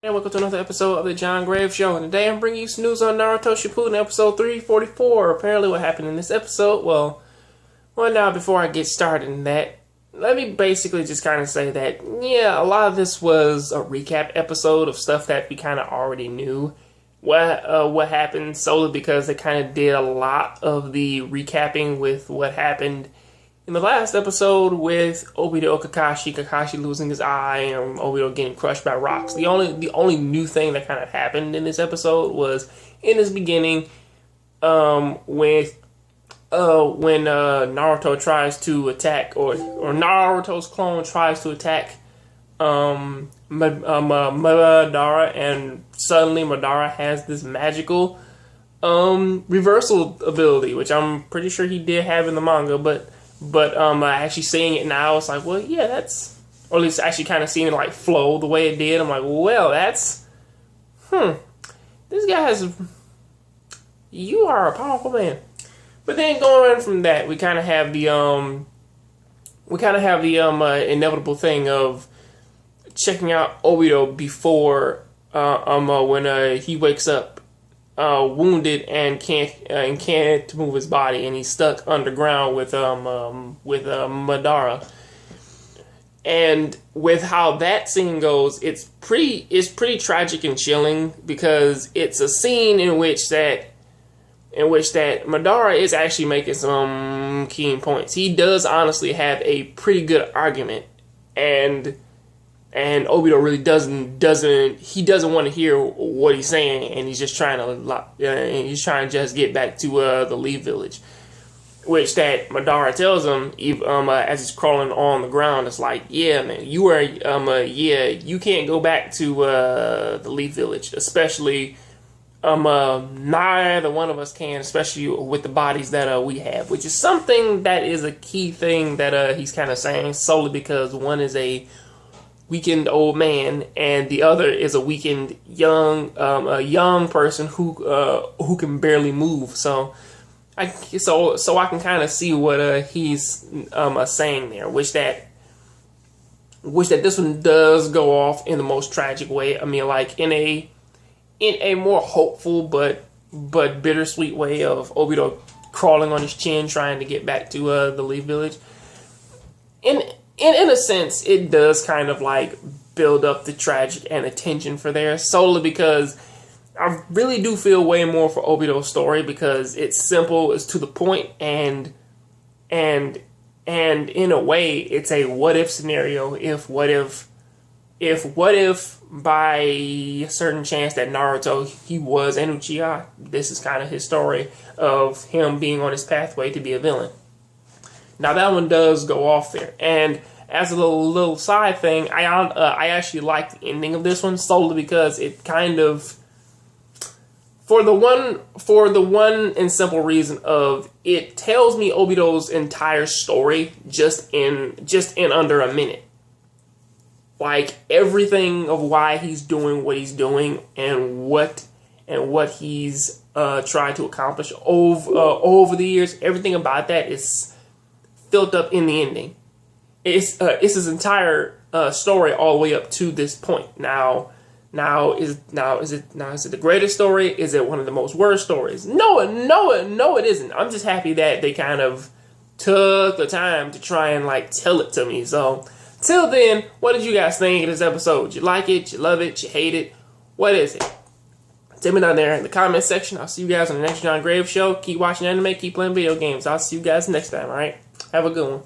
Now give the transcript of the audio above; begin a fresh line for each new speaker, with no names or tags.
And welcome to another episode of the John Graves Show. And today I'm bringing you some news on Naruto Shippuden episode 344. Apparently what happened in this episode, well now before I get started in that, let me basically just kind of say that, yeah, a lot of this was a recap episode of stuff that we kind of already knew what happened, solely because they kind of did a lot of the recapping with what happened in the last episode with Obito Kakashi losing his eye and Obito getting crushed by rocks. The only new thing that kind of happened in this episode was in this beginning, when Naruto tries to attack, or Naruto's clone tries to attack Madara, and suddenly Madara has this magical reversal ability, which I'm pretty sure he did have in the manga, but actually seeing it now, it's like, well, yeah, that's, or at least actually kind of seeing it like flow the way it did. I'm like, well, that's, this guy you are a powerful man. But then going on from that, we kind of have the inevitable thing of checking out Obito before when he wakes up wounded and can't move his body, and he's stuck underground with Madara. And with how that scene goes, it's pretty tragic and chilling, because it's a scene in which that Madara is actually making some keen points. He does honestly have a pretty good argument, and Obito really doesn't want to hear what he's saying, and he's just trying to just get back to the Leaf Village, which that Madara tells him as he's crawling on the ground. It's like, yeah, man, you can't go back to the Leaf Village, especially neither one of us can, especially with the bodies that we have, which is something that is a key thing that he's kind of saying, solely because one is a weakened old man and the other is a weakened young person who can barely move. So I can kind of see what he's saying there, which that this one does go off in the most tragic way. I mean, like in a more hopeful but bittersweet way of Obito crawling on his chin trying to get back to the Leaf Village. In a sense, it does kind of like build up the tragic and the tension for there, solely because I really do feel way more for Obito's story, because it's simple, it's to the point, and in a way, it's a what if scenario. If what if by a certain chance that Naruto, he was an Uchiha, this is kind of his story of him being on his pathway to be a villain. Now that one does go off there, and as a little side thing, I actually like the ending of this one, solely because it kind of, for the one and simple reason of, it tells me Obito's entire story just in under a minute. Like everything of why he's doing what he's doing and what he's tried to accomplish over the years. Everything about that is filled up in the ending. It's his entire story all the way up to this point. Now is it the greatest story? Is it one of the most worst stories? No, it isn't. I'm just happy that they kind of took the time to try and like tell it to me. So till then, what did you guys think of this episode? You like it? You love it? You hate it? What is it? Tell me down there in the comment section. I'll see you guys on the next John Graves Show. Keep watching anime. Keep playing video games. I'll see you guys next time. All right. Have a good one.